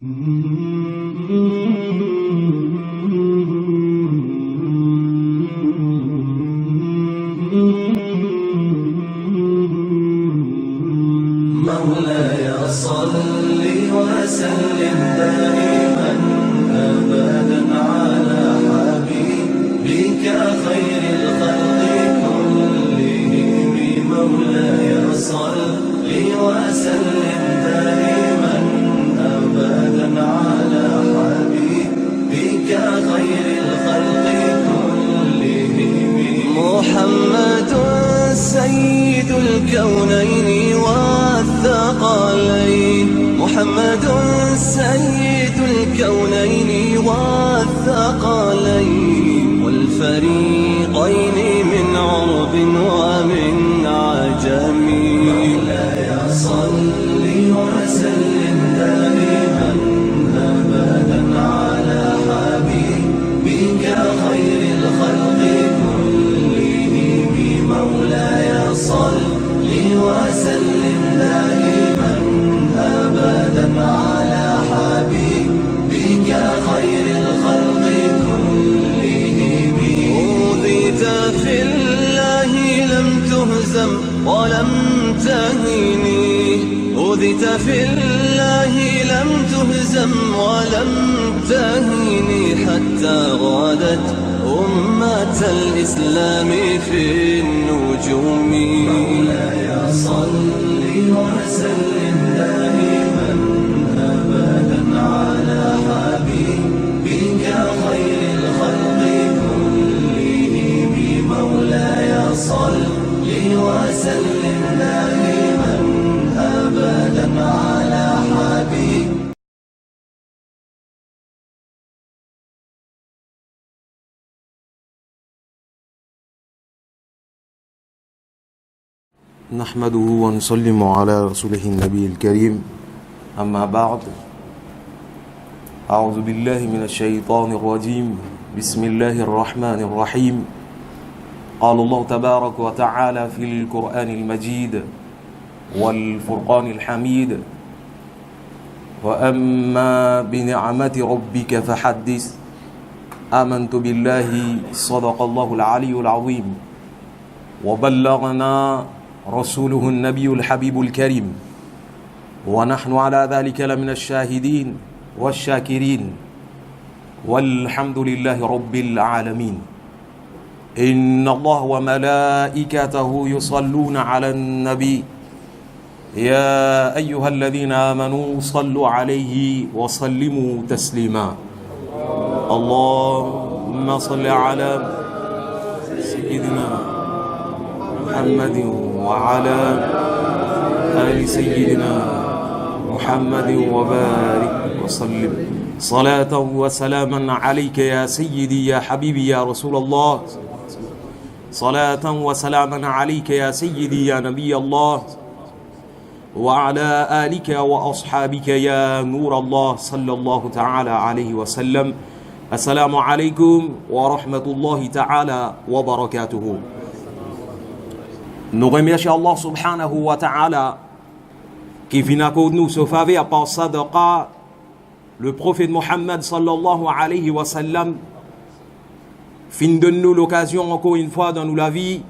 مولاي صل وسلم دائما أبدا على حبيبك خير الخلق كلهم. مولاي صل وسلم دائما أبدا على حبيبك خير الخلق كلهم. محمد سيد الكونين والثقلين، محمد سيد الكونين والثقلين والفريقين من عرب ومن عجم. مولاي صل وسلم دائما أبدا على حبيبك خير الخلق كلهم. مولاي صل وسلم دائما أبدا على حبيبك خير الخلق كلهم. أوذيت في الله لم تهزم ولم تهني، أوذيت في الله لم تهزم ولم تهني حتى غادت أمة الإسلام في النجوم. مولاي صل وسلم دائما أبدا على حبيبك خير الخلق كلهم. مولاي صل وسلم دائما أبدا على حبيبك. نحمده ونسلم على رسوله النبي الكريم، أما بعد. أعوذ بالله من الشيطان الرجيم. بسم الله الرحمن الرحيم. قال الله تبارك وتعالى في القرآن المجيد والفرقان الحميد: وأما بنعمة ربك فحدث. آمنت بالله صدق الله العلي العظيم وبلغنا رسوله النبي الحبيب الكريم، ونحن على ذلك لمن الشاهدين والشاكرين، والحمد لله رب العالمين. إن الله وملائكته يصلون على النبي يا أيها الذين آمنوا صلوا عليه وسلموا تسليما. اللهم صل على سيدنا محمد وعلى آل سيدنا محمد وبارك وسلم. صلاة وسلاما عليك يا سيدي يا حبيبي يا رسول الله، صلاة وسلاما عليك يا سيدي يا نبي الله، وعلى آلك وأصحابك يا نور الله صلى الله تعالى عليه وسلم. السلام عليكم ورحمة الله تعالى وبركاته. Nous remercions Allah subhanahu wa ta'ala qui vient avec nous se faveur par sadaqa le prophète Mohammed sallallahu alayhi wa sallam. Fin donne-nous l'occasion encore une fois dans nous la vie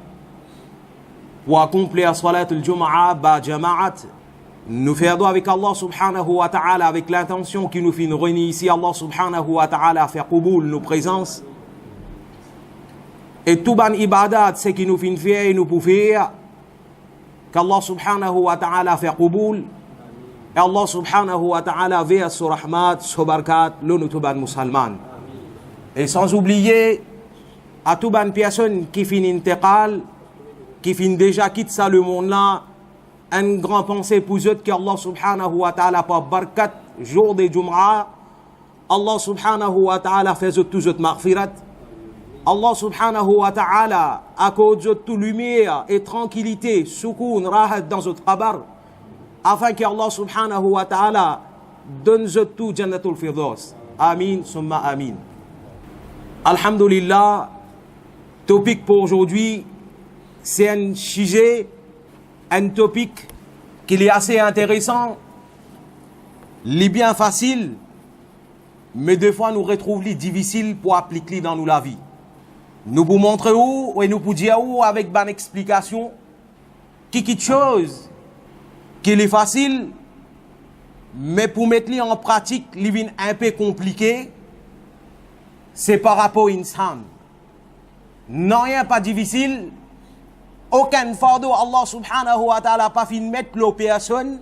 pour accomplir salat al-Jum'a ba jama'at. Nous faire doigt avec Allah subhanahu wa ta'ala avec l'intention qui nous fait réunir ici, Allah subhanahu wa ta'ala à faire qaboul nos présences. Et tout ban ibadat, c'est qui nous fait faire et nous pouvons faire, qu'Allah subhanahu wa ta'ala fait qaboul, et Allah subhanahu wa ta'ala verse sur rahmat, sur barakat, le tout ban musulman. Et sans oublier, à tout ban personne qui finit intégrale, qui finit déjà quitte ça le monde là, un grand pensée pour eux qu'Allah subhanahu wa ta'ala par barakat, jour de Jum'a, Allah subhanahu wa ta'ala fait tous eux maghfirat. Allah subhanahu wa ta'ala accorde toute lumière et tranquillité, soukoun, rahat dans notre qabar, afin que Allah subhanahu wa ta'ala donne tout jannatul firdaus. Amin, summa amin. Alhamdulillah, topic pour aujourd'hui, c'est un sujet, un topic qui est assez intéressant. les bien facile, mais des fois nous retrouvons les difficiles pour appliquer dans nous la vie. Nous vous montrons et nous vous dire avec bonne explication quelque chose qui est facile, mais pour mettre en pratique, il est un peu compliqué. C'est par rapport à l'insan. Non, rien pas difficile. Aucun fardeau, Allah subhanahu wa ta'ala pas fin mettre l'opération.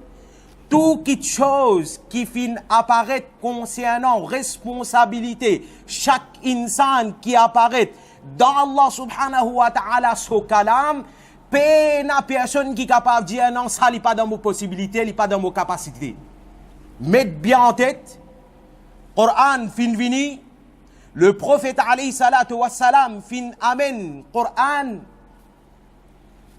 Tout quelque chose qui fin apparaître concernant responsabilité, chaque insan qui apparaît dans Allah subhanahu wa ta'ala so kalam, peine personne qui est capable de dire non, ça n'est pas dans mes possibilités, n'est pas dans mes capacités. Mettez bien en tête, Coran fin vini, le prophète alayhi salatu wassalam fin amen, Coran,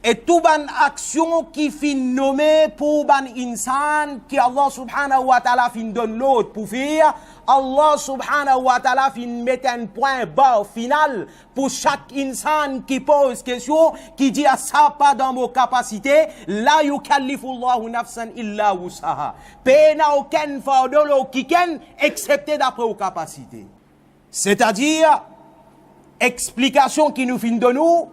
et tout ban action qui fin nommé pour ban insan qui Allah subhanahu wa ta'ala fin donne l'autre pour faire, Allah subhanahu wa ta'ala fin met un point bas final pour chaque insan qui pose question, qui dit ça pas dans vos capacités, la yukallifu Allahu nafsan illa wusaha. Pena aucun fardeau qui ken excepté d'après vos capacités. C'est-à-dire, explication qui nous fin de nous,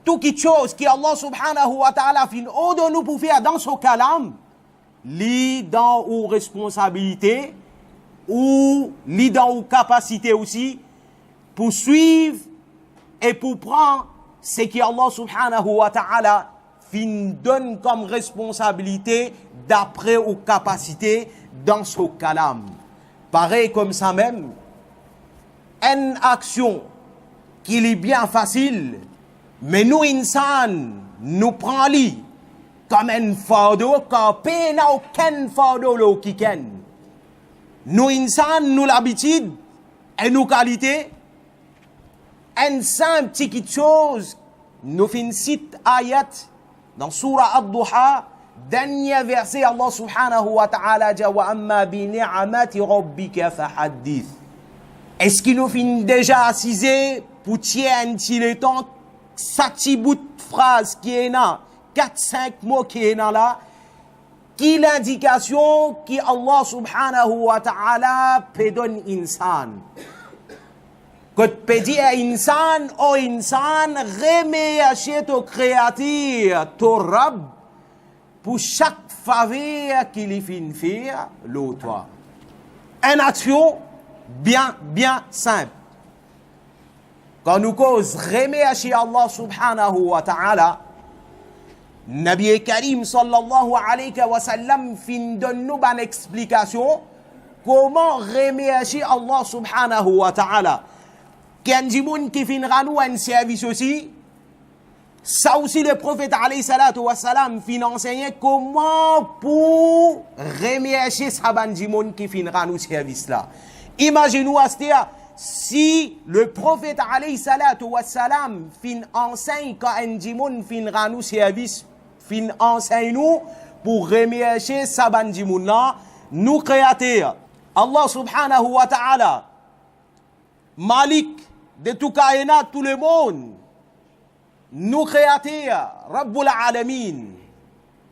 tout quelque chose qui Allah subhanahu wa ta'ala fin de nous pour faire dans ce kalam, li dans ou responsabilité, ou li dans ou capacité aussi, pour suivre et pour prendre ce que Allah subhanahu wa ta'ala fin donne comme responsabilité d'après ou capacité dans ce kalam. Pareil comme ça même, une action qui est bien facile, mais nous, insan, nous prenons comme un fardeau, car peine aucun fardeau qui ken. Nous, insan, nous l'habitude et nos qualités, une simple petite chose, nous fin cite ayat dans Surah Ad-Duha, dernier verset, Allah subhanahu wa ta'ala dit wa amma bi ni'amati rabbika fahaddith. Est-ce qu'il nous fin déjà assisé pour tirer un petit temps, ça petit bout de phrase qui est là, 4-5 mots qui est là, qui l'indication qui Allah subhanahu wa ta'ala peut donner insan. Quand peut dire insan, oh insan, remercier ton créateur, ton Rabb, pour chaque faveur qu'il fin faire, l'autre. Une action bien simple. Quand nous cause remercier Allah subhanahu wa ta'ala, Nabi Karim sallallahu alayhi wa sallam fin donne nous une explication comment remercier Allah subhanahu wa ta'ala. Quand du monde qui fin ranou un service aussi, ça aussi le prophète alayhi salatu wa salam fin enseigner comment pour remercier sa bande du monde qui fin ranou service là. Imaginez-vous si le prophète alayhi salatu wa salam fin enseigne quand un djimoun fin ranou service, fin enseigne nous pour remercier sa bande djimoun là, nous créateurs, Allah subhanahu wa ta'ala, Malik de tout kainat, tout le monde, nous créateurs, Rabbul Alamin,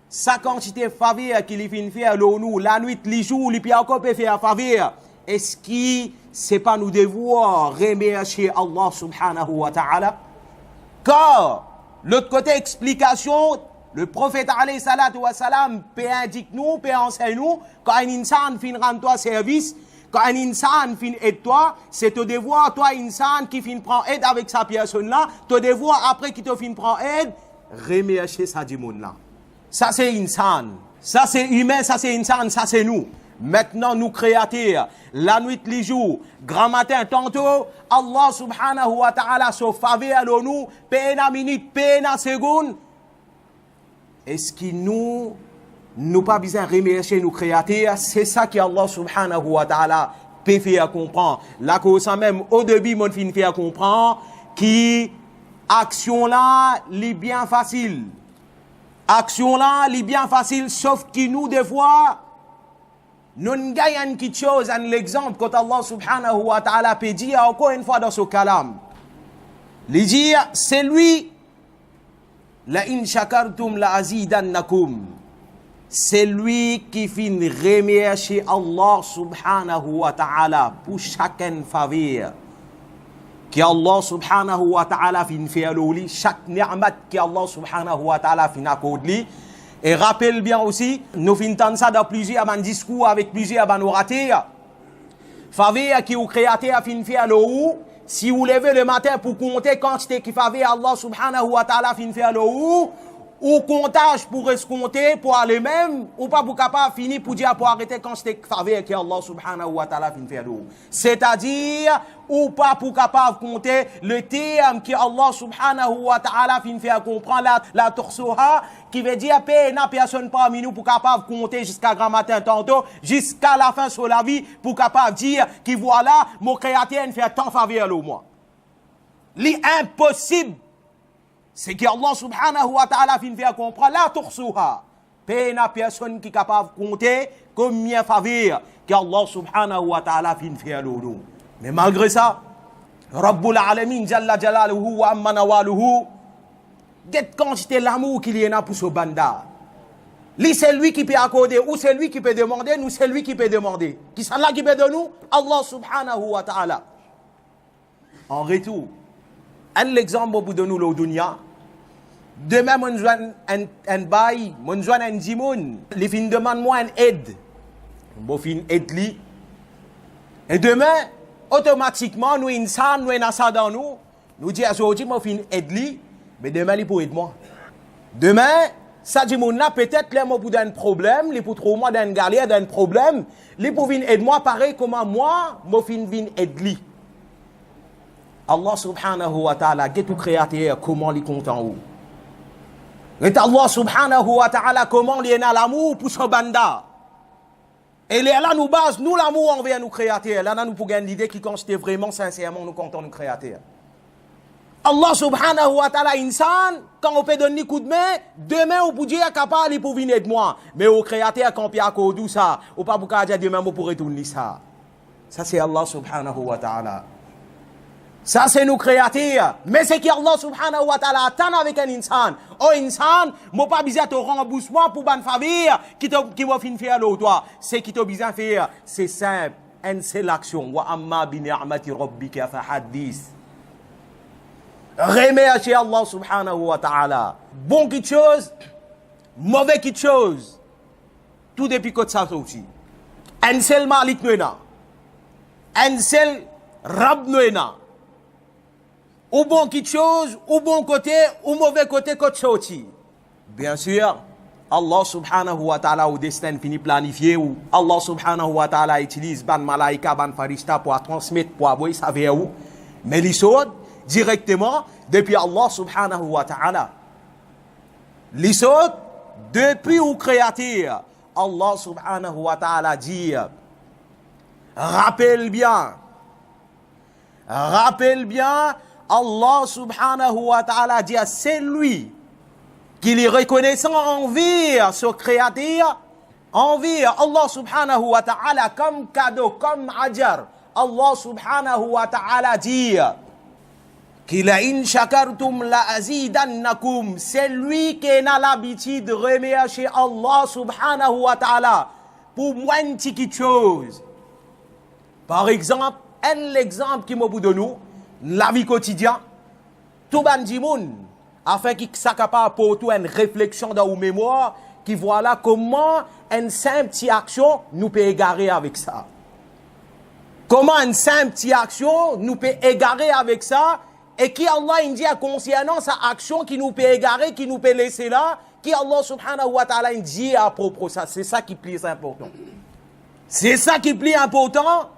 sa quantité de faveur qu'il fin faire nous, la nuit, les jours, les pieds encore peut faire faveur. Est-ce que c'est pas nous devoir remercier Allah subhanahu wa ta'ala? Car, l'autre côté explication, le prophète alayhi salatu wa salam peut indiquer nous, peut enseigner nous, quand un insan fin rendre toi service, quand un insan fin aide toi, c'est ton devoir, toi insan qui fin prend aide avec sa personne là, ton devoir après qui te fin prend aide, remercier sa dimoun là. Ça c'est insan, ça c'est humain, ça c'est insan, ça c'est nous. Maintenant, nous créateurs, la nuit, les jours, grand matin, tantôt, Allah subhanahu wa ta'ala se faveur à nous, peine à minute, peine à seconde. Est-ce que nous pas besoin de remercier nos créateurs? C'est ça que Allah subhanahu wa ta'ala peut faire comprendre. Là, que ça même, au début, mon fin fait comprendre, qui action là, est bien facile. Action là, est bien facile, sauf que nous, des fois, nous gagnons quelque chose, un exemple, quand Allah subhanahu wa ta'ala peut dire, encore une fois dans ce kalam, il dit, c'est lui, la in shakartum la azidannakum. c'est lui qui fin remercier Allah subhanahu wa ta'ala pour chacun faveur que Allah subhanahu wa ta'ala fin faire lui, chaque ni'mat que Allah subhanahu wa ta'ala fin accorder. Et rappelle bien aussi, nous finissons ça dans plusieurs discours avec plusieurs orateurs. Faveur qui au créateur fin faire le ou, si vous levez le matin pour compter quantité qui faveur Allah subhanahu wa ta'ala fin faire le ou comptage pour escompter, pour aller même, ou pas pour capable finir pour dire pour arrêter quand c'est faveur que Allah subhanahu wa ta'ala fin faire d'eau. C'est-à-dire, ou pas pour capable compter le terme que Allah subhanahu wa ta'ala fin faire comprendre la torsoha, qui veut dire, n'a personne parmi nous pour capable compter jusqu'à grand matin tantôt, jusqu'à la fin sur la vie, pour capable dire, qui voilà, mon créateur fait tant faveur au moi. L'impossible, c'est que Allah subhanahu wa ta'ala fin faire comprendre la torsuha. N'a personne qui est capable de compter combien faveur que Allah subhanahu wa ta'ala fin faire l'eau. Mais malgré ça, Rabbul Alamin Jalla Jalaluhu wa Amma Nawaluhu, quelle quantité l'amour qu'il y en a pour ce banda. C'est lui qui peut accorder, ou c'est lui qui peut demander, ou c'est lui qui peut demander. Qui c'est là qui peut de nous? Allah subhanahu wa ta'ala. En retour, un exemple pour de nous le dunya. Demain, mon joint un bail, mon joint un dimoun, les fins demandent moi une aide. Bon fin aide li. Et demain, automatiquement, nous insan, nous nasa dans nous dit aujourd'hui mon fin aide li, mais demain il pour aider moi. Demain, ça dimoun là peut-être là moi pour d'un problème, les pour trop moi d'un galère, d'un problème, les pour venir aider moi pareil comme moi, mon fin vin aide li. Allah subhanahu wa ta'ala, qu'est tout créateur, comment il compte en haut? Et Allah subhanahu wa ta'ala, comment il y a l'amour pour son banda. Et là, nous base, nous l'amour envers nous créateurs. Là, nous pouvons gagner l'idée qui consiste vraiment, sincèrement, nous comptons nous créateurs. Allah subhanahu wa ta'ala, insan, quand on peut donner un coup de main, demain, on peut dire capable pour venir de moi. Mais au créateur, quand il y a un ça, ou pas pour dire demain, on pourrait retourner ça. Ça, c'est Allah subhanahu wa ta'ala. Ça, c'est nous créateurs. Mais c'est qu'Allah subhanahu wa ta'ala attend avec un insan. Oh, insan, moi pas besoin de remboursement pour ban faveur qui va fin faire l'autre. Toi, c'est qui t'a besoin de faire. C'est simple. Une seule action. Wa amma bi ni'mati rabbika fa hadith. Remercier Allah subhanahu wa ta'ala. Bon quelque chose, mauvais quelque chose. Tout depuis que ça aussi. Un seul malik noena. Un seul rab noena. Ou bon quelque chose, ou bon côté, ou mauvais côté, côté sorti. Bien sûr, Allah subhanahu wa ta'ala au destin fini planifié, ou Allah subhanahu wa ta'ala utilise ban malaika, ban farista pour transmettre, pour avoir ça vers où. Mais les choses, directement, depuis Allah subhanahu wa ta'ala. Les choses, depuis au créateur, Allah subhanahu wa ta'ala dit, rappelle bien, Allah subhanahu wa ta'ala dit, c'est lui qui est reconnaissant envers ce créateur, envers Allah subhanahu wa ta'ala comme cadeau, comme ajar. Allah subhanahu wa ta'ala dit qu'il a in shakartum la azidannakum. C'est lui qui a l'habitude de remercier Allah subhanahu wa ta'ala pour moins de petites choses. Par exemple, l'exemple qui m'a de nous, la vie quotidienne, tout ban dimoun, afin qu'il soit capable pour tout une réflexion dans vos mémoires, qui voilà comment une simple petite action nous peut égarer avec ça. Comment une simple petite action nous peut égarer avec ça, et qui Allah dit concernant sa action qui nous peut égarer, qui nous peut laisser là, qui Allah subhanahu wa ta'ala dit à propos de ça. C'est ça qui est plus important. C'est ça qui est plus important,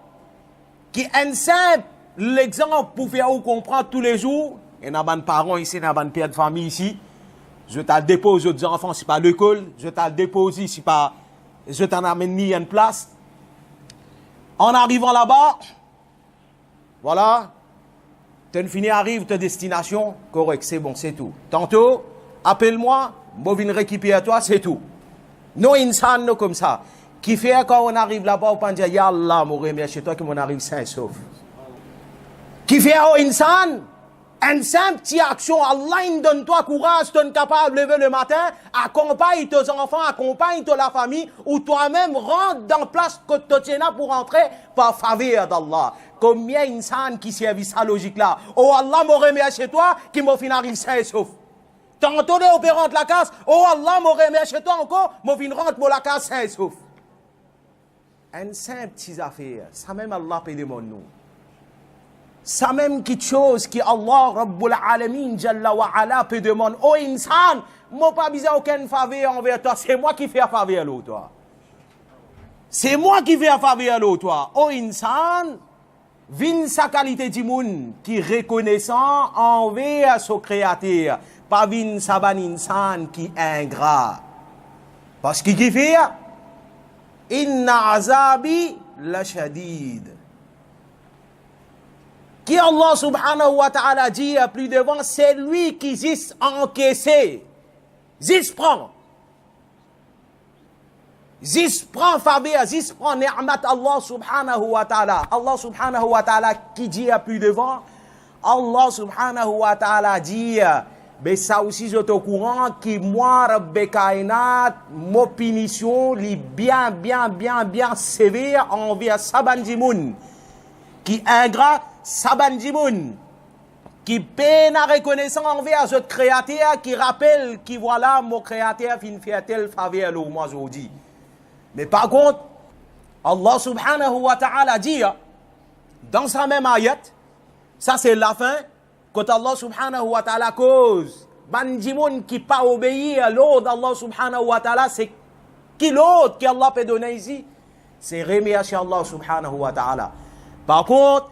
qui est un simple l'exemple pour faire vous comprendre tous les jours. Et n'a pas parents ici, n'a pas père de famille ici. Je t'en dépose aux enfants, c'est pas l'école. Je t'en dépose ici, pas. Je t'en amène mis une place. En arrivant là-bas, voilà. Tu finis, arrive ta destination. Correct, c'est bon, c'est tout. Tantôt, appelle-moi, moi viens récupérer toi, c'est tout. Non, insan, non comme ça. Qui fait quand on arrive là-bas, on peut dire, Yallah, mon remercie toi qui m'en arrive sain et sauf. Qui fait au insan, Une simple petite action, Allah il donne toi courage, tu es capable de lever le matin, accompagne tes enfants, accompagne la famille, ou toi-même rentre dans la place que tu tiens pour entrer par faveur d'Allah. Combien d'insans qui servent sa logique là? Oh Allah m'aurait mis chez toi, qui m'a fait arriver sain et sauf. T'as entendu opérant la casse? Oh Allah m'aurait mis chez toi encore, m'a fait rentre pour la casse sain et sauf. Une simple petite affaire, ça même Allah peut demander nous. Ça même quelque chose qui Allah Rabbul Alamin Jalla wa Ala peut demander. Oh insan, moi pas besoin aucune faveur envers toi, c'est moi qui fais faveur à l'autre. C'est moi qui fais faveur à l'autre. Oh insan, vin sa qualité du monde qui reconnaissant envers son créateur, pas vin sa ban insan qui ingrat. Parce qu'il qui fait inna azabi la shadid. Qui Allah subhanahu wa ta'ala dit plus devant, c'est lui qui zis encaissé. Zis prend. Zis prend faveur, zis prend ni'mat Allah subhanahu wa ta'ala. Allah subhanahu wa ta'ala qui dit plus devant, Allah subhanahu wa ta'ala dit, mais ça aussi je suis au courant, qui moi, Rabbi Kainat, mon punition, li bien sévère envers Saban Jimoun, qui ingrat, Saban Jimoun, qui peine à reconnaissance envers ce créateur, qui rappelle, qui voilà, mon créateur fin fait tel faveur au moi aujourd'hui. Mais par contre, Allah subhanahu wa ta'ala dit, dans sa même ayat, ça c'est la fin, quand Allah subhanahu wa ta'ala cause, ban Jimoun qui pas obéi à l'ordre d'Allah subhanahu wa ta'ala, c'est qui l'autre qu'Allah peut donner ici? C'est remercier Allah subhanahu wa ta'ala. Par contre,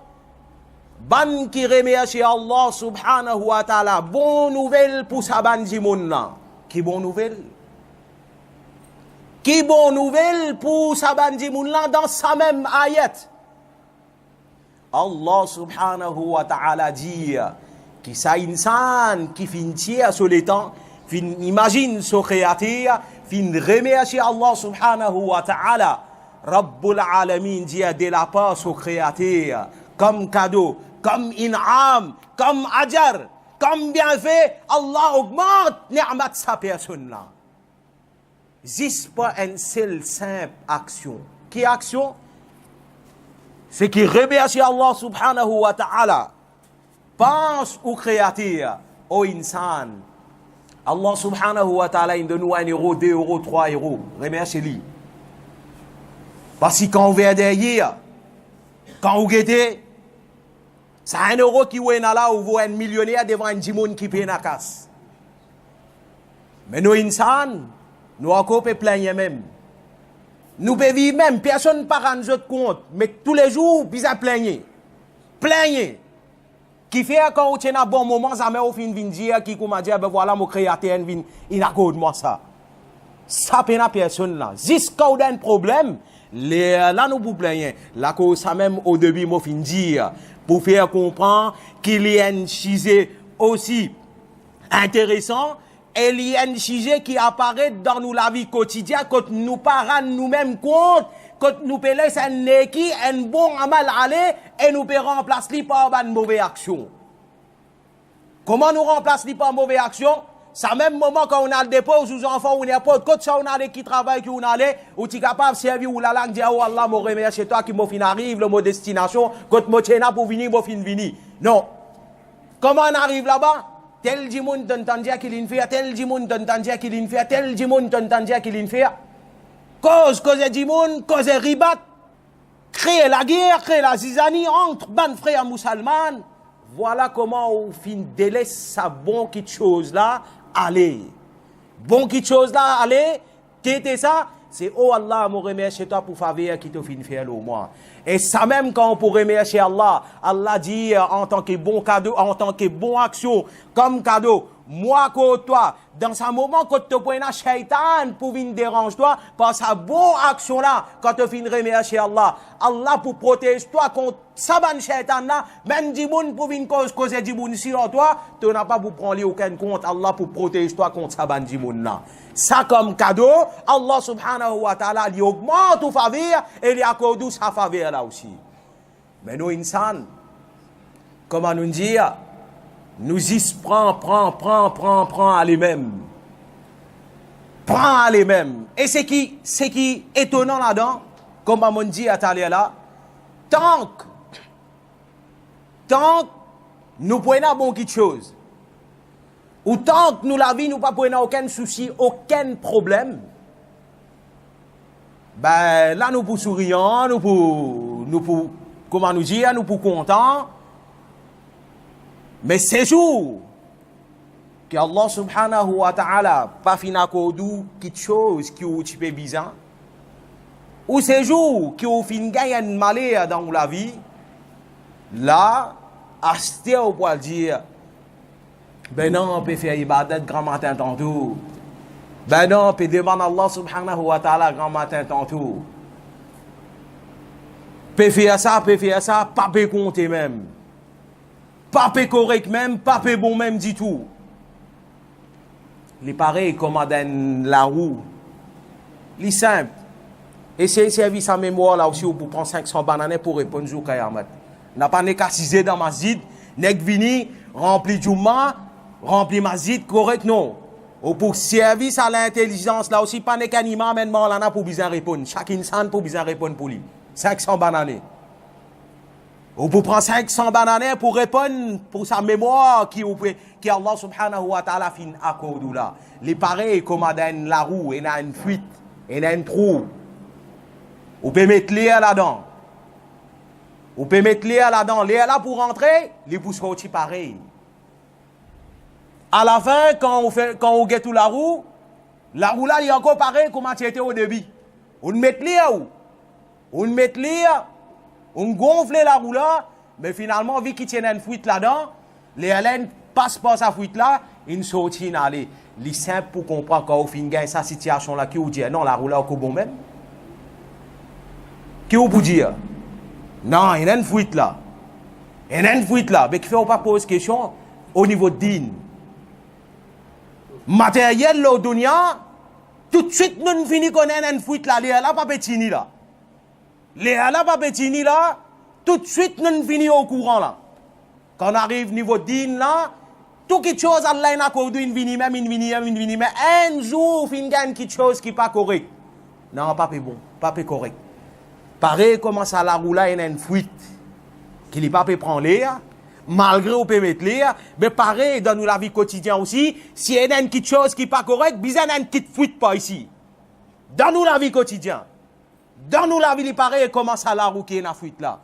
ban qui remercie Allah subhanahu wa ta'ala, bonne nouvelle pour sa ban Jimoun là. Qui bonne nouvelle? Qui bonne nouvelle pour sa ban Jimoun là dans sa même ayat? Allah subhanahu wa ta'ala dit qui sa insan qui fin tiers sur les temps, fin imagine son créateur, fin remercie Allah subhanahu wa ta'ala. Rabbul Alamin dit de la part son créateur comme cadeau, comme in'am, comme ajar, comme bienfait, Allah augmente ni'mat sa personne là. C'est pas une seule simple action. Qui action? C'est qui remercie Allah subhanahu wa ta'ala. Pense au créateur, au insan. Allah subhanahu wa ta'ala, il donne nous 1 euro, 2 euros, 3 euros. Remercie-lui. Parce que quand on vient derrière, quand vous guettez, c'est 1 euro qui est là où vous êtes un millionnaire devant un Jimoun qui paye la casse. Mais nous, insan, nous encore peut plaindre même. Nous pouvons vivre même, personne ne peut rendre notre compte, mais tous les jours, nous à plaigner. Plaigner. Qui fait quand on tient un bon moment, ça met au fin de dire, qui comme dire, ben voilà, mon créateur, il accorde moi ça. Ça peut pas personne là. Jusqu'à où il y a un problème, là nous vous plaignons. Là, ça même au début, moi fin dire, pour faire comprendre qu'il y a un sujet aussi intéressant, et il y a un sujet qui apparaît dans nous la vie quotidienne, quand nous parents nous-mêmes compte, quand nous pouvons laisser un bon amal aller, et nous pouvons remplacer par une mauvaise action. Comment nous remplacer par une mauvaise action? C'est le même moment quand on a le dépôt, aux enfants, ou n'importe quoi, quand on a qui travaille, qui on a ou tu es capable de servir, ou la langue, dire, oh Allah, mon remercie chez toi, qui m'a fin arrive, le mot destination, quand moi tiens pour venir, moi fin venir. Non. Comment on arrive là-bas? Tel Jimoun t'entend dire qu'il en fait, tel Jimoun t'entend dire qu'il en fait, tel Jimoun t'entend dire qu'il en fait. Cause Jimoun, cause ribat, créer la guerre, créer la zizanie entre ban frères musulmans. Voilà comment on fin délaisse sa bon quelque chose là aller. Bon quelque chose là aller, qu'était ça? C'est oh Allah, me remercie toi pour faveur qui te fin faire au moins. Et ça même quand on pourrait remercier Allah, Allah dit en tant que bon cadeau, en tant que bon action, comme cadeau, moi que toi, dans ce moment quand tu prends un shaitan pour venir déranger toi, par sa bonne action là, quand tu finis remercier Allah, Allah pour protéger toi contre sa bonne shaitan là, même du monde pour venir causer du monde sur toi, tu n'as pas pour prendre aucun compte, Allah pour protéger toi contre sa bonne du monde là. Ça comme cadeau, Allah subhanahu wa ta'ala, il augmente ou faveur, et il accorde sa faveur là aussi. Mais nous, insan, comment nous dire, nous y prend à lui-même. Prend à lui-même. Et ce qui est étonnant là-dedans, comme on dit à Talia là, tant que nous prenons bon quelque chose, ou tant que nous la vie, nous pas prenons aucun souci, aucun problème, ben là nous pour souriant, nous pour comment nous dire, nous pour content. Mais c'est jour que Allah subhanahu wa ta'ala pas fina kodou quelque chose qui est un petit peu bizarre, ou c'est jour qui au fin gagne malheur dans la vie, là acheter au poil dire ben non on peut faire ibadat grand matin tantôt, ben non on peut demander à Allah subhanahu wa ta'ala grand matin tantôt, peut faire ça, pas peut compter même, pas peut correct même, pas peut bon même du tout. Les pareils comme dans la roue, les simple. Et c'est service à mémoire là aussi pour prendre 500 bananes pour répondre au Kayamat. N'a pas qu'à ciser dans ma zid, n'est vini rempli Juma, rempli ma zid correct non. Ou pour service à l'intelligence là aussi pas qu'à imam maintenant là pour bien répondre. Chaque insan pour bien répondre pour lui. 500 bananes. Ou pour prendre 500 bananes pour répondre pour sa mémoire qui Allah subhanahu wa ta'ala fin accorde là. Les pareils comme dans la roue, il y a une fuite, il y a un trou. Ou peut mettre l'air là-dedans. Ou peut mettre l'air là-dedans. L'air là pour rentrer, les pour sortir pareil. À la fin, quand on get tout la roue là, il est encore pareil comme tu étais au début. On met l'air où? On met l'air, on gonfle la roue là, mais finalement, vu qu'il tient une fuite là-dedans, les haleines passent par sa fuite là, ils sortent aller. Les simple pour comprendre quand on finit sa situation là, qui vous dit non, la roue là, est bon même. Qui vous dire? Non, il y a une fuite là. Il y a une fuite là. Mais qui fait pas poser question au niveau de din. Matériel là au dunya, tout de suite nous finissons qu'on a une fuite là. Les là pas pétini là. Les là pas pétini là. Tout de suite nous finissons au courant là. Quand on arrive au niveau de din là, tout quelque chose Allah n'a accordé une vini même mais un jour fin gagne quelque chose qui pas correct. Non, pas bon, pas correct. Pareil, comment ça la roule là, il y a une fuite. Qu'il n'est pas peut prendre l'air, malgré qu'on peut mettre l'air, mais pareil, dans la vie quotidienne aussi, si il y a une petite chose qui n'est pas correcte, il y a une petite fuite pas ici. Dans la vie quotidienne. Dans la vie, pareil, comment ça la roule qui est une fuite là.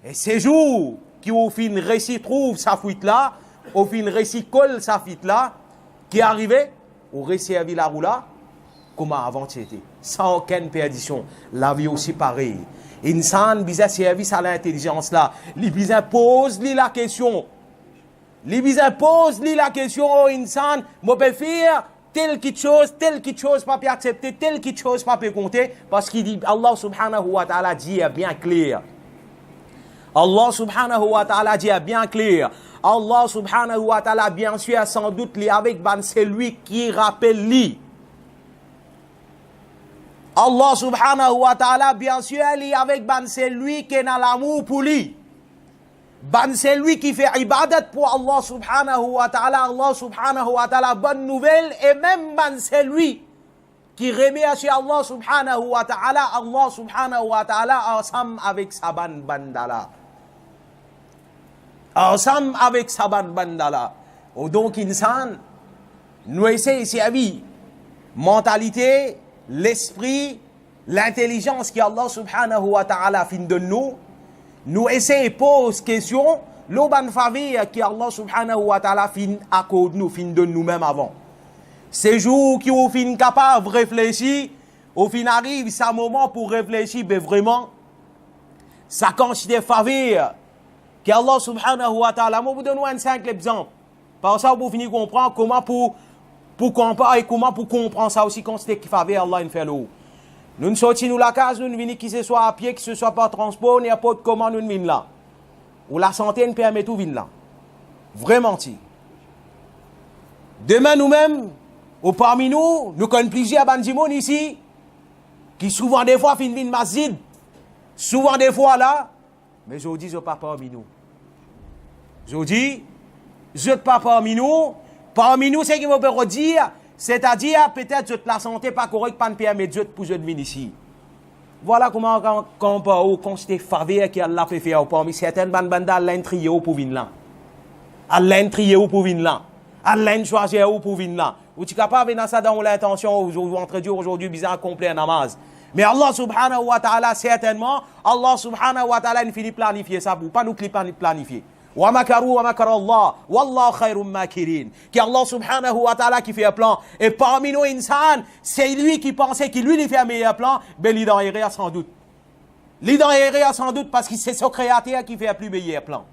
Et ces jours qui au fin récit trouve sa fuite là, au fin récit colle sa fuite là, qui est arrivé, au récit à la roule là, comment avant c'était. Sans aucune perdition. La vie aussi pareil. Insan bizarre service à l'intelligence là. Les bizarre pose la question. Les bizarre pose la question au insan. Moi peux faire telle quelque chose pas peut accepter, telle quelque chose pas peut compter parce qu'il dit Allah subhanahu wa ta'ala dit bien clair. Allah subhanahu wa ta'ala dit bien clair. Allah subhanahu wa ta'ala bien sûr sans doute li avec c'est lui qui rappelle lui. Allah subhanahu wa ta'ala, bien sûr, il est avec c'est lui qui est dans l'amour pour lui. C'est lui qui fait ibadat pour Allah subhanahu wa ta'ala. Allah subhanahu wa ta'ala, bonne nouvelle. Et même c'est lui qui remercie Allah subhanahu wa ta'ala. Allah subhanahu wa ta'ala ensemble avec sa bandala. Ensemble avec sa bandala. Donc, insan, nous essayons ici à vie. Mentalité, l'esprit, l'intelligence que Allah subhanahu wa ta'ala fin de nous essayons de poser question, l'oban faveur que Allah subhanahu wa ta'ala fin accorde nous, fin de nous-mêmes avant. Ces jours qui au fin capable de réfléchir, au fin arrive ce moment pour réfléchir, mais vraiment, ça considère faveur que Allah subhanahu wa ta'ala, moi vous donne un simple exemple. Par ça, vous finir comprendre comment pour comprendre et comment pour comprendre ça aussi quand c'était qui faveur Allah in fait l'eau. Nous sortis nous la case, nous venons qui ce soit à pied, que ce soit par transport, n'importe comment nous venons là. Ou la santé nous permet tout venir là. Vraiment ti. Demain nous-mêmes, ou parmi nous connaissons plusieurs bandimons ici, qui souvent des fois finissent masjid, souvent des fois là, mais je dis pas parmi nous. Je dis, je pas parmi nous, c'est qu'il veut dire, c'est-à-dire, peut-être, je la santé pas correcte, pas ne permettre de pour je venir ici. Voilà comment, quand on constate faveur qui Allah fait faire parmi certaines bandes, Allah trié pour venir là. Allah trié pour venir là. Allah choisir pour venir là. Ou tu capable de ça dans l'intention, entre Dieu aujourd'hui, bizarre, complet, namaz. Mais Allah subhanahu wa ta'ala, certainement, Allah subhanahu wa ta'ala, il finit planifier ça pour pas nous planifier. Wa makaru wa makara Allah, wallahu khairum makirin. Qui Allah subhanahu wa ta'ala qui fait un plan. Et parmi nous, insan, c'est lui qui pensait qu'il lui fait un meilleur plan, ben il en irait sans doute. Il en irait sans doute parce que c'est son créateur qui fait un plus meilleur plan.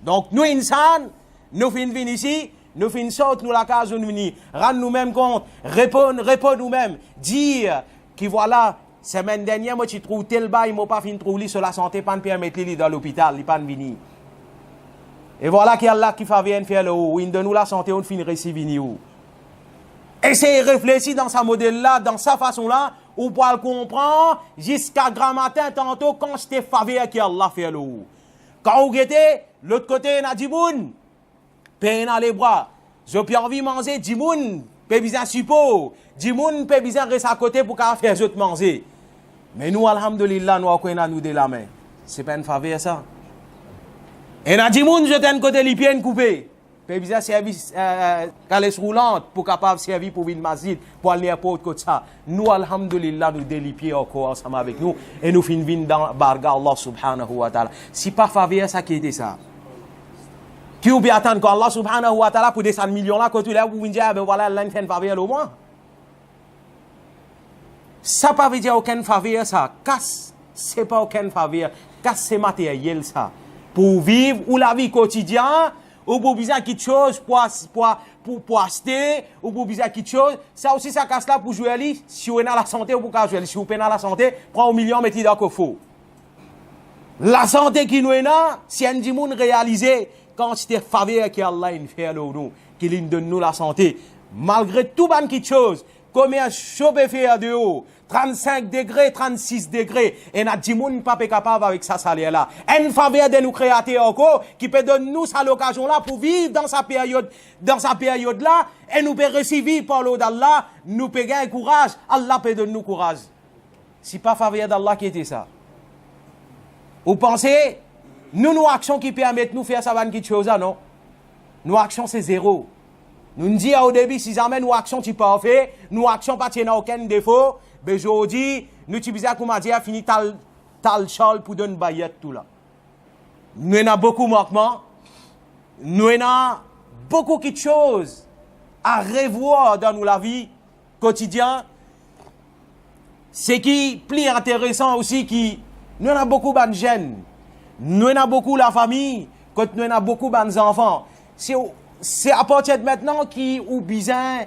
Donc, nous, insan, nous finissons ici, nous finissons nous la case où nous venons, rendre nous-mêmes compte, répondre nous-mêmes, dire que voilà, semaine dernière, moi, tu trouves tel bail, moi, pas fin de trouver sur la santé, pas de permettre lui dans l'hôpital, il pas de venir. Et voilà qu'il y a Allah qui fait venir faire le haut, il donne nous la santé, on finit réussir venir. Essayez de réfléchir dans sa modèle-là, dans sa façon-là, ou pour le comprendre, jusqu'à grand matin, tantôt, quand c'était faveur qui Allah fait le haut. Quand vous guettez, l'autre côté, il y a du monde, paye dans les bras. Je peux envie de manger, du monde, peut bien suppos, du monde, peut bien rester à côté pour faire les autres manger. Mais nous, alhamdulillah, nous avons de la main. C'est pas une faveur, ça. Et il y a du monde, je t'ai un côté les pieds coupés. Peut bien service, calèche roulante, pour capable servir pour une masjid, pour aller n'importe quoi ça. Nous, alhamdulillah, nous délipions encore ensemble avec nous, et nous finissons dans Barga Allah subhanahu wa ta'ala. Si pas faveur, ça qui était ça. Qui ou bien attendre quand Allah subhanahu wa ta'ala pour descendre millions là, quand tu l'as, vous dire, ben voilà, Allah fait une faveur au moins. Ça pas veut dire aucune faveur, ça. Casse, c'est pas aucune faveur. Casse, c'est matériel, ça. Pour vivre ou la vie quotidienne, ou pour besoin quelque chose pour acheter, ou pour besoin quelque chose. Ça aussi, ça casse là pour jouer à lui. Si vous êtes dans la santé, ou pour jouer. Si vous êtes dans la santé, prends 1 million, mettez dans le faux. La santé qui nous est là, si un dit monde réalisé, quand c'était faveur que Allah fait nous, qu'il donne nous la santé, malgré tout ban quelque chose, comme un chaud fait de haut, 35 degrés, 36 degrés, et n'a dit moun pas capable avec sa salaire là. Une faveur de nous créateur encore, qui peut donner nous sa l'occasion là pour vivre dans sa période là, et nous peut recevoir par l'eau d'Allah, nous peut gagner courage, Allah peut donner nous courage. Si pas faveur d'Allah qui était ça. Vous pensez, nous actions qui permettent nous faire ça quelque chose, non? Nos actions c'est zéro. Nous disons au début, si jamais nos actions sont parfaites, nos actions pas tiennent aucun défaut, ben aujourd'hui, nous utilisons comme on dit, fini tal chal pour donner baillette tout là. Nous avons beaucoup de manquements, nous avons beaucoup de choses à revoir dans la vie quotidienne. Ce qui est plus intéressant aussi, qui nous avons beaucoup de jeunes, nous avons beaucoup la famille, quand nous avons beaucoup d'enfants. C'est à partir de maintenant qui ou besoin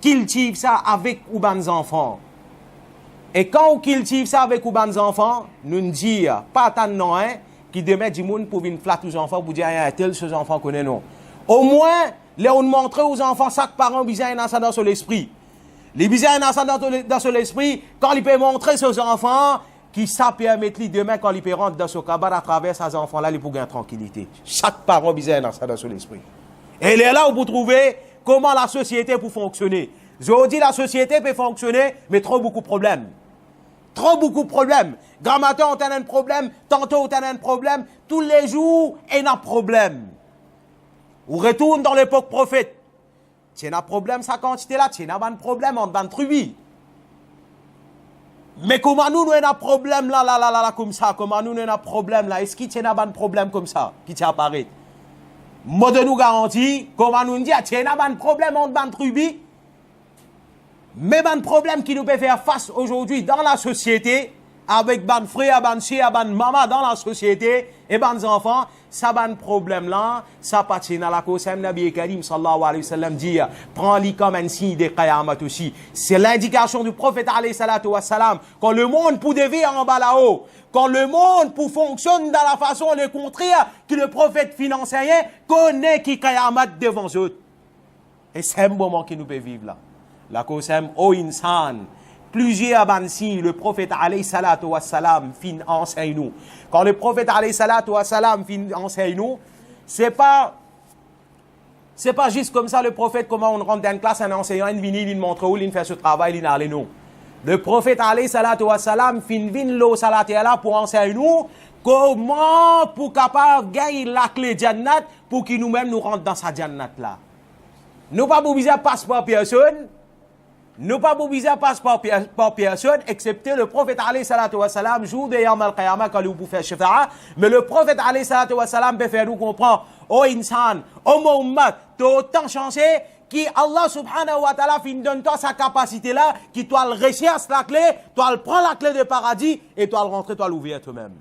cultive ça avec ou ban enfants. Et quand on cultive ça avec ou ban enfants, nous ne disons pas tant non hein, qui demet du monde pour venir flatter aux enfants pour dire un tel ces enfants connaissent non. Au moins, les on montre aux enfants ça que parents besoin dans ça dans son esprit. Les besoin dans ça dans son esprit quand ils peuvent montrer aux enfants qui ça permettre lui demain quand ils peuvent rentrer dans ce cabaret à travers ces enfants là, ils pour gagner tranquillité. Chaque parent besoin dans ça dans son esprit. Et il est là où vous trouvez comment la société peut fonctionner. Je dis la société peut fonctionner, mais trop beaucoup de problèmes. Trop beaucoup de problèmes. Grand matin, on a un problème, tantôt, on a un problème. Tous les jours, il y a un problème. On retourne dans l'époque prophète. Tu as un problème, sa quantité là, tu as un problème entre 20 tribus. Mais comment nous, avons un problème là, comme ça? Comment nous, avons un problème là? Est-ce qu'il y a un problème comme ça qui apparaît? Moi, de nous garantit, comment nous dit, il y a un problème entre 20 tribus. Mais un problème qui nous peut faire face aujourd'hui dans la société, avec ban frère, ban sœur, ban maman dans la société, et ban enfants, ça ban problème là, ça patine à la cause, Nabi Karim sallallahu alayhi wa sallam dit, prends-le comme un signe de Qayamat aussi. C'est l'indication du prophète alayhi salatu wa salam, quand le monde pour devir en bas là-haut, quand le monde pour fonctionne dans la façon le contraire que le prophète financier connaît qui Qayamat devant eux. Et c'est un moment que nous pouvons vivre là. La cause est au insan. Plusieurs bansi, le prophète alayhi salatu wa salam fin enseigne nous. Quand le prophète alayhi salatu wa salam fin enseigne nous, c'est pas C'est pas juste comme ça le prophète, comment on rentre dans une classe, un enseignant, il vient, il montre où, il fait ce travail, il n'allait non. Le prophète, alayhi salatu wa salam, fin vin lo salati là pour enseigner nous comment pour capable gagner la clé Jannat pour qu'il nous-mêmes nous rentre dans sa Jannat là. Nous pas obligés à passer par personne. Nous pas obligés à passer par personne, excepté le prophète alayhi salatu wa salam, jour de Yawm al-Qiyamah, quand il vous fait shafa'a. Mais le prophète alayhi salatu wa salam peut faire nous comprendre, oh insan, oh Muhammad, t'as autant chancé, qui Allah subhanahu wa ta'ala fin donne toi sa capacité là, qui toi le recherche la clé, toi le prend la clé de paradis, et toi le rentrer, toi l'ouvrir toi-même.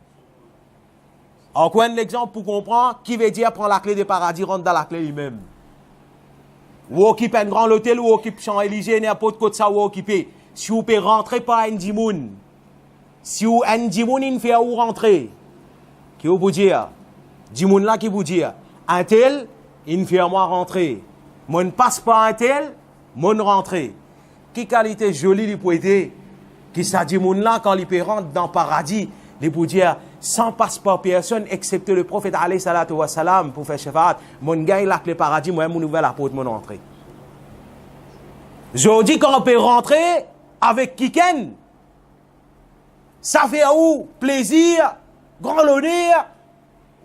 Encore un exemple pour comprendre, qui veut dire prendre la clé de paradis, rentre dans la clé lui-même. Ou occupe un grand hôtel, ou occupe Champs-Élysées, n'importe quoi de ça, ou occuper. Si vous pouvez rentrer par un dimoun, si vous un dimoun, il fait où rentrer, qui vous dire, dimoun là qui vous dit, un tel, il fait moi rentrer. Mon passe par un tel, mon rentrer. Qui qualité jolie il peut être, qui ça dimoun là quand il peut rentrer dans le paradis, il peut dire, sans passeport personne, excepté le prophète alayhi salatu wa salam, pour faire shafaat, mon gars il a le paradis, moi mon nouvel apôtre, mon entrée. Je dis qu'on peut rentrer avec Kiken, ça fait où plaisir, grand honneur,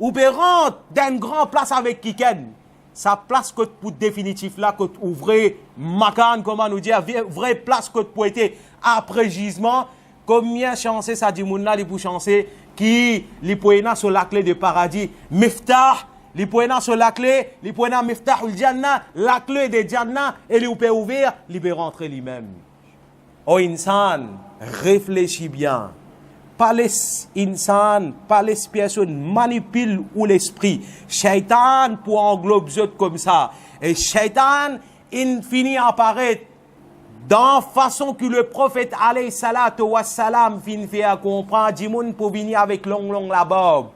ou peut rentrer dans une grande place avec Kiken. Sa place que pour définitif là, que ouvrez macan, comment nous dire, vraie place que pour être après gisement, combien chancer ça dit moun là, il peut chancer qui li poena sur la clé de paradis, miftah, li poena sur la clé, li poena miftah ul janna, la clé de janna, et li peut ouvrir, li peut rentrer lui-même. Oh insan, réfléchis bien. Pas les insan, pas les personnes manipulent ou l'esprit. Shaitan pour englober autres comme ça. Et shaitan, il finit à apparaître dans la façon que le prophète alayhi salatu wa salam fin fait à comprendre, Dimoun pour venir avec long la barbe.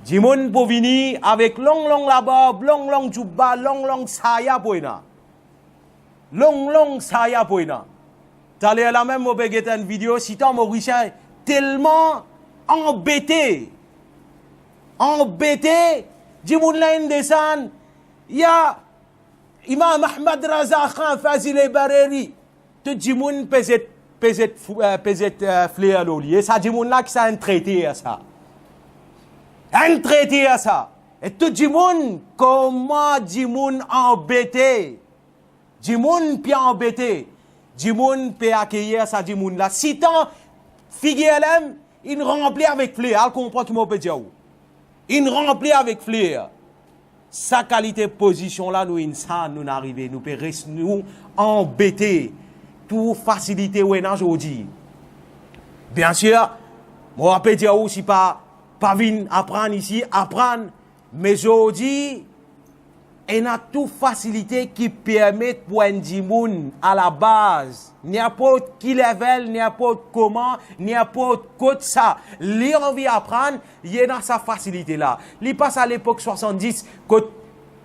Dimoun pour venir avec long la barbe, long jubba, long saya poina. Long saya poina. T'as l'air la même, moi, une vidéo, si t'as Mauricien, tellement embêté. Dimoun là, une descend, il y a Imam Ahmad Raza Khan Fazil Bareri, tout le monde peut-être flé à l'olier. Ça, le monde là qui s'est un traité à ça. Un traité à ça. Et tout le monde, comment le monde embêté? Le monde peut embêter. Le monde peut accueillir ça, le monde là. Si tant, figure il remplit avec flair. Elle comprend qui m'a peut dire où. Il remplit avec flair. Sa qualité position là, nous insan, nous n'arrivons, nous pouvons rester nous embêter, tout faciliter ou aujourd'hui. Bien sûr, moi je peux dire aussi pas venir apprendre ici, apprendre, mais aujourd'hui, il y a tout facilité qui permet pour un dimoun à la base, n'importe qui level, n'importe comment, n'importe quoi de ça. Lui envie apprendre, il y a sa facilité là. Il passe à l'époque 70, que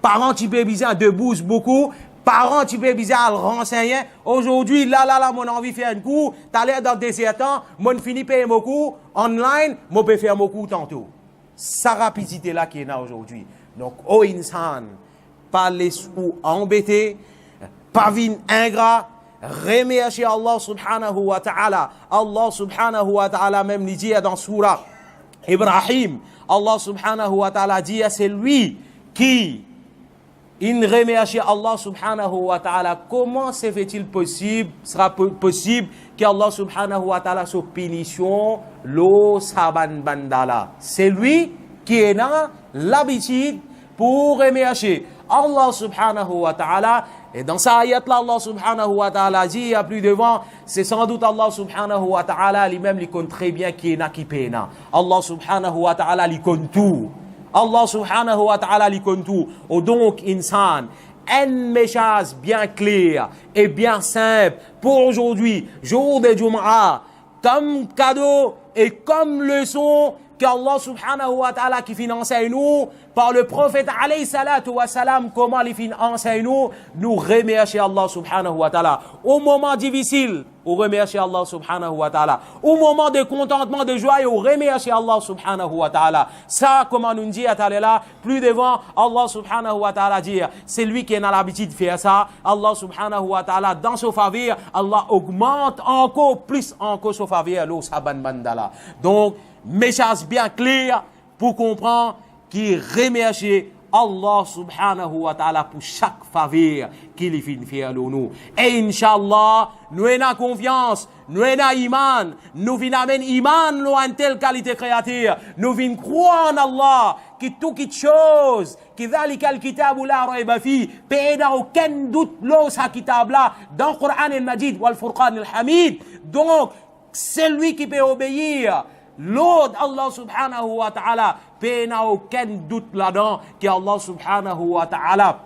parents tu peux bizarre de bouge beaucoup, parents tu peux bizarre le renseigner. Aujourd'hui, là, mon envie faire un coup, t'as l'air dans des temps, mon fini payer mon coup, online, mon peut faire mon coup tantôt. Sa rapidité là qui est là aujourd'hui. Donc, oh insan, pas les ou embêtés, pas vin ingrat, remercier Allah subhanahu wa ta'ala. Allah subhanahu wa ta'ala même dit dans Surah Ibrahim, Allah subhanahu wa ta'ala dit c'est lui qui remercie Allah subhanahu wa ta'ala. Comment se fait-il possible, sera possible qu'Allah subhanahu wa ta'ala se punition lo saban bandala. C'est lui qui est dans l'habitude pour remercier Allah subhanahu wa ta'ala. Et dans sa ayat là, Allah subhanahu wa ta'ala dit, il y a plus devant, c'est sans doute Allah subhanahu wa ta'ala lui-même, il connaît très bien qui est là, qui est là. Allah subhanahu wa ta'ala, il connaît tout. Allah subhanahu wa ta'ala, il connaît tout. Et donc, insan, un message bien clair et bien simple pour aujourd'hui, jour de Jum'a, comme cadeau et comme leçon qu'Allah subhanahu wa ta'ala qui fin enseigne nous, par le prophète alayhi salatu wa salam, comment il fin enseigne nous remercier Allah subhanahu wa ta'ala. Au moment difficile, on remercie Allah subhanahu wa ta'ala. Au moment de contentement, de joie, on remercie Allah subhanahu wa ta'ala. Ça, comment nous dit à là, plus devant, Allah subhanahu wa ta'ala dit, c'est lui qui a l'habitude de faire ça. Allah subhanahu wa ta'ala, dans son faveur, Allah augmente encore plus encore son faveur, l'eau saban mandala. Donc, message bien clair pour comprendre qu'il remercie Allah subhanahu wa ta'ala pour chaque faveur qu'il fait faire nous. Et Inch'Allah, nous avons confiance, nous avons iman, nous avons iman, nous avons telle qualité créative, nous avons croire en Allah, que toute chose, que ذلك الكتاب لا ريب فيه, pas aucun doute dans ce kitab là, dans le Coran al-Majid, wal Furqan al-Hamid. Donc, celui qui peut obéir, l'autre Allah subhanahu wa ta'ala, il n'y a aucun doute là-dedans qu'Allah subhanahu wa ta'ala,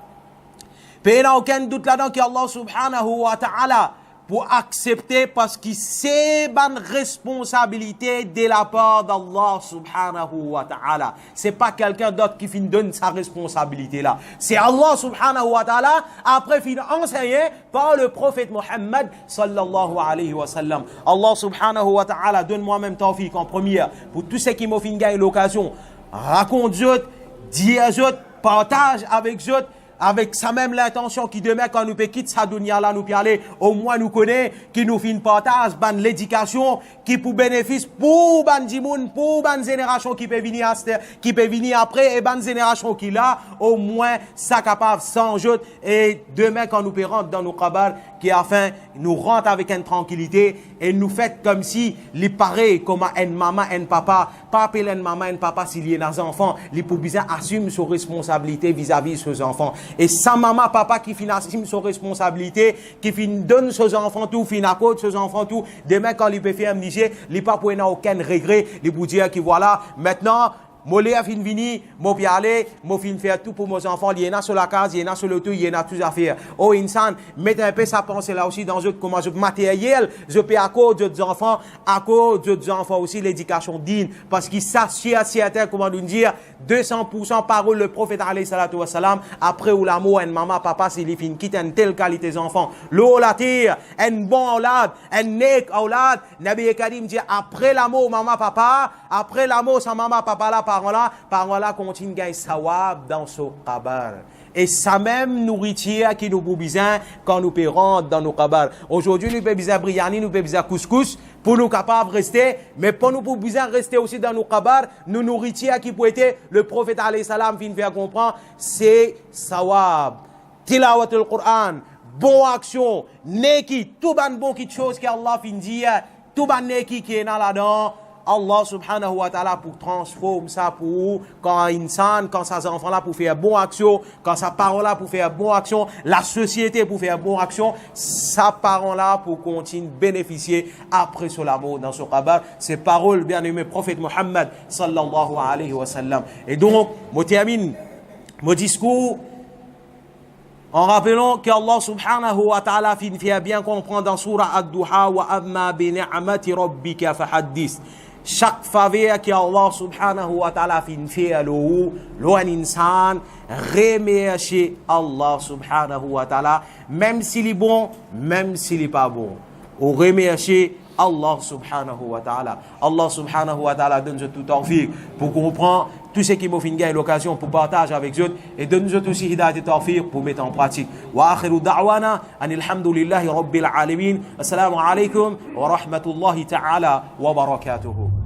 il n'y a aucun doute là-dedans qu'Allah subhanahu wa ta'ala pour accepter parce que c'est une responsabilité de la part d'Allah subhanahu wa ta'ala. C'est pas quelqu'un d'autre qui donne sa responsabilité là. C'est Allah subhanahu wa ta'ala après enseigné par le prophète Mohammed sallallahu alayhi wa sallam. Allah subhanahu wa ta'ala donne moi-même tawfiq en première pour tous ceux qui m'ont fait gagner l'occasion. Raconte autres, dis autres, partage avec autres. Avec sa même l'intention qui demain quand nous quitter sa dunya là nous aller au moins nous connaît qui nous fait une partage ban l'éducation qui pour bénéfice pour ban dimoun pour ban génération qui peut venir après et ban génération qui là au moins ça capable sans jeu et demain quand nous rentrer dans nos kabar qui afin nous rentre avec une tranquillité et nous fait comme si les pareil comme un maman un papa pas appeler une maman un papa s'il y a des enfants les pour bien assume ses responsabilités vis-à-vis de ses enfants. Et sa maman, papa qui assume ses responsabilités, qui donne ses enfants tout, accorde ses enfants tout, demain quand il peut faire un niger, il pas pour aucun regret, il peut dire que voilà, maintenant, Molé a fin vini, mo pi aller, mo fin faire tout pour mes enfants. Il y en a sur la case, il y en a sur le tout, il y en a tout à faire. Oh, insan, mettez un peu sa pensée là aussi dans eux, comment je matériel, je peux accorder aux enfants, accorder aux enfants aussi l'éducation digne. Parce qu'il s'assied à certains, comment nous dire, 200% parole le prophète alayhi salatu wa salam, après ou l'amour, un maman, papa, s'il y fin quitte une telle qualité d'enfant. L'eau la tire, un bon aulad, un nek aulad, Nabi Karim dit, après l'amour, maman, papa, après l'amour, sa maman, papa là, par là, continue à gagner sawab dans son kabar. Et ça même nourriture qui nous besoin quand nous payons dans nos kabar. Aujourd'hui, nous pouvons besoin briani, nous pouvons besoin couscous pour nous capables de rester, mais pour nous besoin rester aussi dans nos kabar, nous nourriture qui peut être le prophète alayhi salam vient faire comprendre, c'est sawab, tilawatul Qur'an, bonne action, neki, tout ban bon qui chose que Allah fin dire, tout ban neki qui est là-dedans. Allah subhanahu wa ta'ala pour transformer ça pour quand insan, quand ses enfants là pour faire bonne action, quand sa parole là pour faire bonne action, la société pour faire bonne action, sa parole là pour continuer bénéficier après son amour dans son kabar. Ces paroles bien aimé prophète Mohammed sallallahu alayhi wa sallam. Et donc, je termine mon discours en rappelant qu'Allah subhanahu wa ta'ala fait bien comprendre dans surah Ad-Duha wa amma bi ni'mati rabbika fahaddith. Chaque faveur que Allah subhanahu wa ta'ala fait l'un insan remercie Allah subhanahu wa ta'ala même s'il est bon, même s'il est pas bon. On remercie Allah subhanahu wa ta'ala. Allah subhanahu wa ta'ala donne tout tawfiq pour comprendre tout ce qui m'a fait gagner l'occasion pour partager avec eux et donne-nous aussi hidayat et tawfiq pour mettre en pratique. Wa akhiru da'wana anil hamdulillahi rabbil alamin. Assalamu alaikum wa rahmatullahi ta'ala wa barakatuhu.